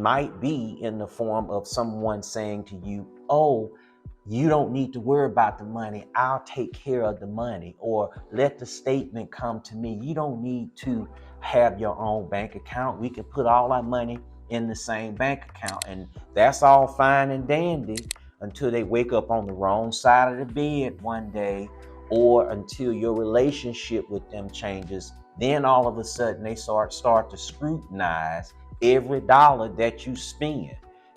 might be in the form of someone saying to you, oh, you don't need to worry about the money. I'll take care of the money. Or let the statement come to me. You don't need to have your own bank account. We can put all our money in the same bank account. And that's all fine and dandy until they wake up on the wrong side of the bed one day, or until your relationship with them changes. Then all of a sudden they start to scrutinize every dollar that you spend.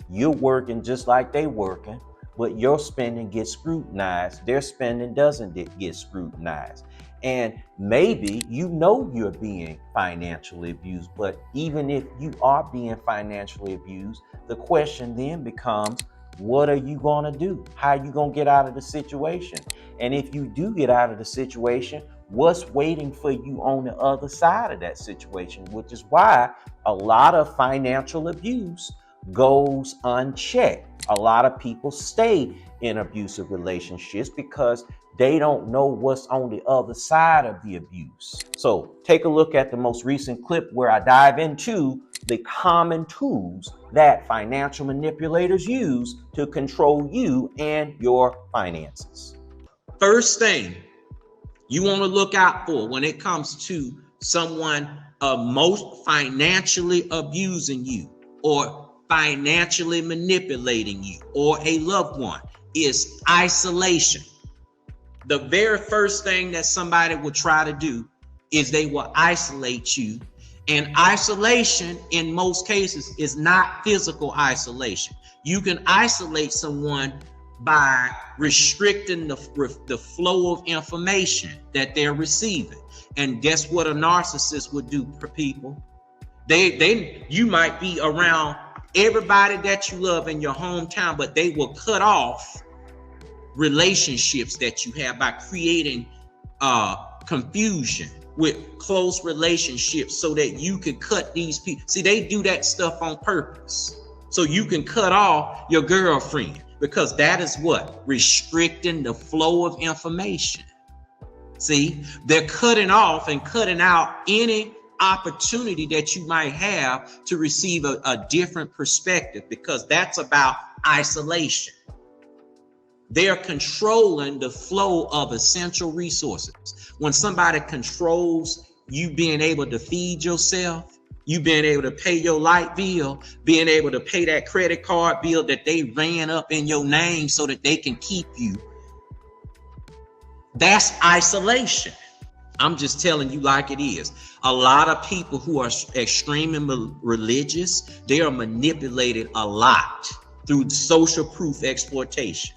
You're working just like they working, but your spending gets scrutinized. Their spending doesn't get scrutinized. And maybe you know you're being financially abused, but even if you are being financially abused, the question then becomes, what are you going to do? How are you going to get out of the situation? And if you do get out of the situation, what's waiting for you on the other side of that situation? Which is why a lot of financial abuse goes unchecked. A lot of people stay in abusive relationships because they don't know what's on the other side of the abuse. So take a look at the most recent clip where I dive into the common tools that financial manipulators use to control you and your finances. First thing you want to look out for when it comes to someone most financially abusing you or financially manipulating you or a loved one is isolation. The very first thing that somebody will try to do is they will isolate you. And isolation in most cases is not physical isolation. You can isolate someone by restricting the flow of information that they're receiving. And guess what a narcissist would do for people? You might be around everybody that you love in your hometown, but they will cut off relationships that you have by creating confusion with close relationships so that you can cut these people. See, they do that stuff on purpose. So you can cut off your girlfriend, because that is what? Restricting the flow of information. See, they're cutting off and cutting out any opportunity that you might have to receive a different perspective, because that's about isolation. They're controlling the flow of essential resources. When somebody controls you being able to feed yourself, you being able to pay your light bill, being able to pay that credit card bill that they ran up in your name so that they can keep you, that's isolation. I'm just telling you like it is. A lot of people who are extremely religious, they are manipulated a lot through social proof exploitation.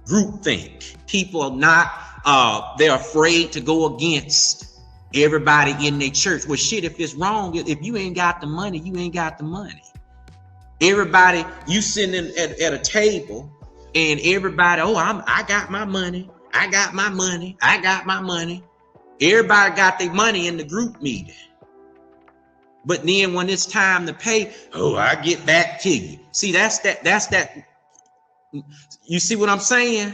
Groupthink. People are not, they're afraid to go against everybody in their church. Well, shit, if it's wrong, if you ain't got the money, you ain't got the money. Everybody, you sitting at a table and everybody, I got my money. I got my money. I got my money. Everybody got their money in the group meeting. But then when it's time to pay, I get back to you. See, that's that. You see what I'm saying?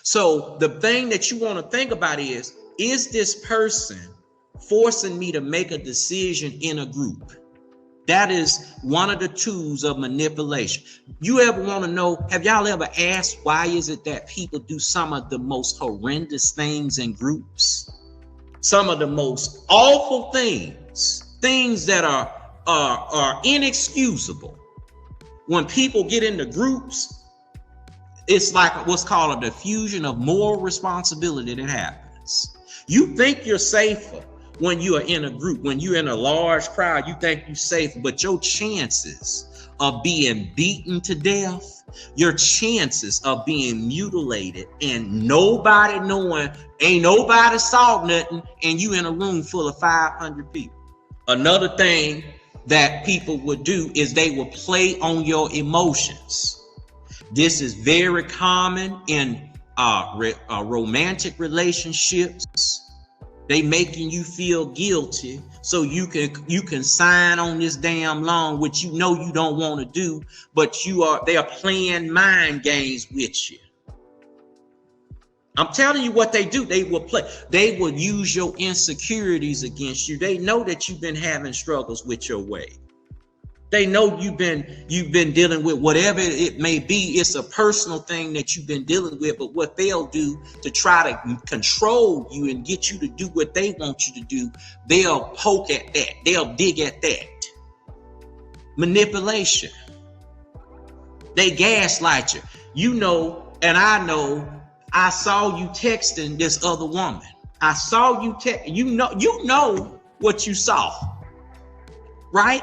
So the thing that you want to think about is this person forcing me to make a decision in a group? That is one of the tools of manipulation. You ever want to know, have y'all ever asked why is it that people do some of the most horrendous things in groups? Some of the most awful things that are inexcusable. When people get into groups, it's like what's called a diffusion of moral responsibility that happens. You think you're safer when you are in a group. When you're in a large crowd, you think you're safe, but your chances of being beaten to death, your chances of being mutilated and nobody knowing, ain't nobody saw nothing, and you in a room full of 500 people. Another thing that people would do is they will play on your emotions. This is very common in romantic relationships. They making you feel guilty so you can sign on this damn loan, which you know you don't want to do, but they are playing mind games with you. I'm telling you what they do. They will use your insecurities against you. They know that you've been having struggles with your weight. They know you've been dealing with whatever it may be. It's a personal thing that you've been dealing with, but what they'll do to try to control you and get you to do what they want you to do, they'll poke at that. They'll dig at that. Manipulation. They gaslight you. You know, and I know, I saw you texting this other woman. I saw you text. You know what you saw, right?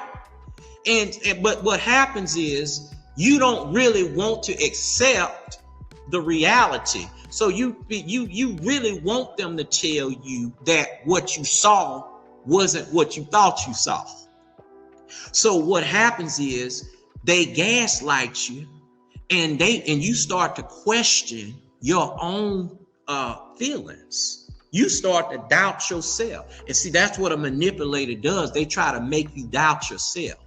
But what happens is you don't really want to accept the reality. So you really want them to tell you that what you saw wasn't what you thought you saw. So what happens is they gaslight you, and you start to question your own feelings. You start to doubt yourself. And see, that's what a manipulator does. They try to make you doubt yourself.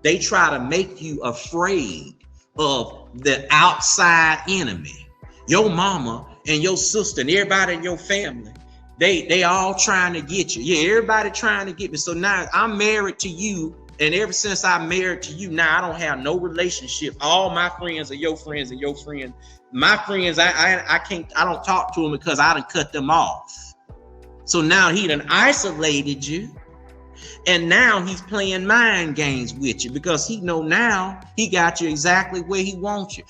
They try to make you afraid of the outside enemy. Your mama and your sister and everybody in your family, they all trying to get you. Yeah, everybody trying to get me. So now I'm married to you, and ever since I'm married to you, now I don't have no relationship. All my friends are your friends and your friends. My friends, I don't talk to them because I done cut them off. So now he done isolated you. And now he's playing mind games with you because he know now he got you exactly where he wants you.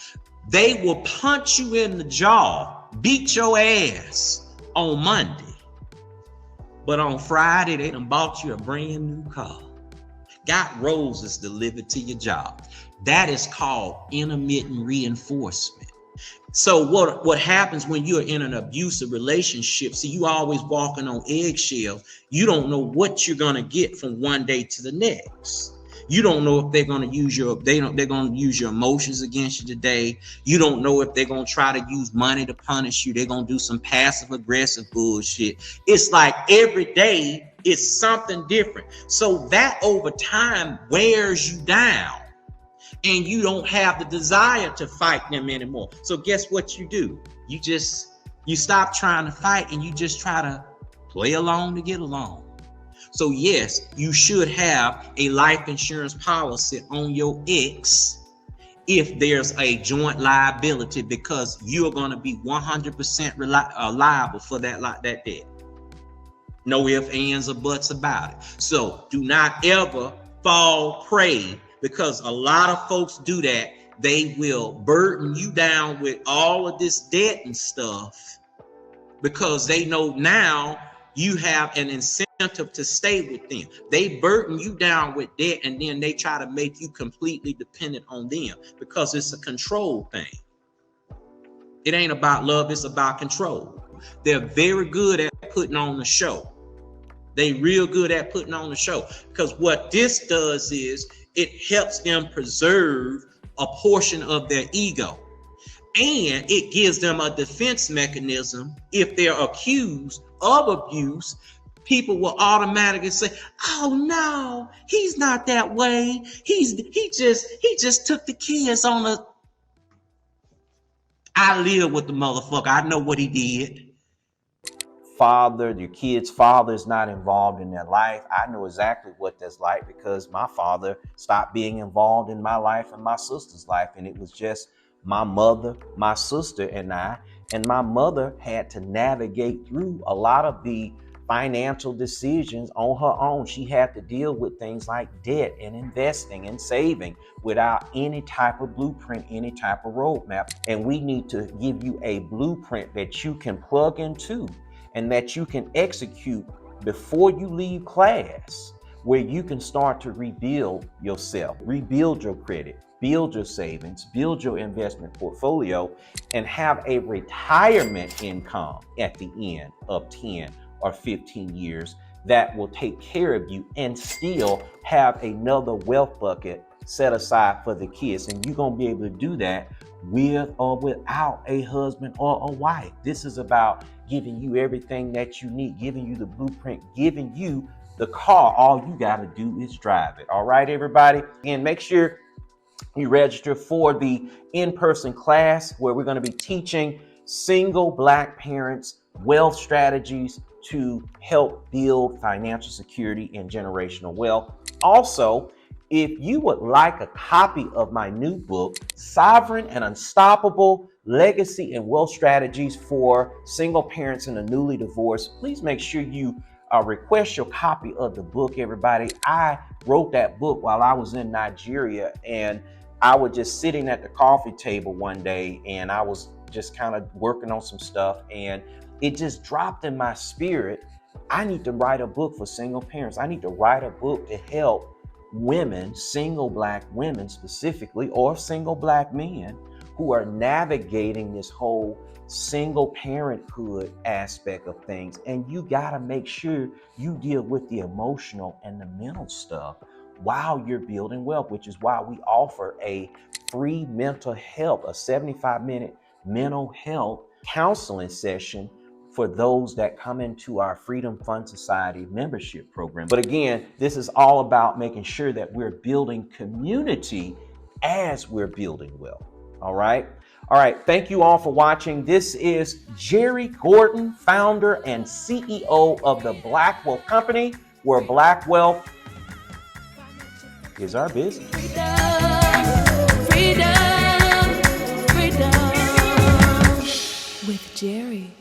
They will punch you in the jaw, beat your ass on Monday. But on Friday, they done bought you a brand new car. Got roses delivered to your job. That is called intermittent reinforcement. So what happens when you're in an abusive relationship? See, you always walking on eggshells. You don't know what you're gonna get from one day to the next. You don't know if they're gonna use they're gonna use your emotions against you today. You don't know if they're gonna try to use money to punish you. They're gonna do some passive aggressive bullshit. It's like every day it's something different. So that over time wears you down. And you don't have the desire to fight them anymore. So guess what you do? You stop trying to fight and you just try to play along to get along. So yes, you should have a life insurance policy on your ex if there's a joint liability, because you're going to be 100% liable for that debt. No ifs, ands, or buts about it. So do not ever fall prey, because a lot of folks do that. They will burden you down with all of this debt and stuff because they know now you have an incentive to stay with them. They burden you down with debt, and then they try to make you completely dependent on them because it's a control thing. It ain't about love, it's about control. They're very good at putting on the show. They real good at putting on the show, because what this does is it helps them preserve a portion of their ego, and it gives them a defense mechanism. If they're accused of abuse, people will automatically say, "Oh no, he's not that way. He just took the kids on a." I live with the motherfucker. I know what he did. Your kid's father is not involved in their life. I know exactly what that's like because my father stopped being involved in my life and my sister's life. And it was just my mother, my sister, and I. And my mother had to navigate through a lot of the financial decisions on her own. She had to deal with things like debt and investing and saving without any type of blueprint, any type of roadmap. And we need to give you a blueprint that you can plug into and that you can execute before you leave class, where you can start to rebuild yourself, rebuild your credit, build your savings, build your investment portfolio, and have a retirement income at the end of 10 or 15 years that will take care of you and still have another wealth bucket set aside for the kids. And you're going to be able to do that with or without a husband or a wife. This is about giving you everything that you need, giving you the blueprint, giving you the car. All you got to do is drive it. All right, everybody. And make sure you register for the in-person class where we're going to be teaching single Black parents wealth strategies to help build financial security and generational wealth. Also, If you would like a copy of my new book, Sovereign and Unstoppable Legacy and Wealth Strategies for Single Parents and the Newly Divorced, please make sure you request your copy of the book, everybody. I wrote that book while I was in Nigeria, and I was just sitting at the coffee table one day, and I was just kind of working on some stuff, and it just dropped in my spirit. I need to write a book for single parents. I need to write a book to help women, single Black women specifically, or single Black men who are navigating this whole single parenthood aspect of things. And you got to make sure you deal with the emotional and the mental stuff while you're building wealth, which is why we offer a free mental health, a 75-minute mental health counseling session for those that come into our Freedom Fund Society membership program. But again, this is all about making sure that we're building community as we're building wealth. All right. All right. Thank you all for watching. This is Jerry Gordon, founder and CEO of the Black Wealth Company, where Black wealth is our business. Freedom, freedom, freedom with Jerry.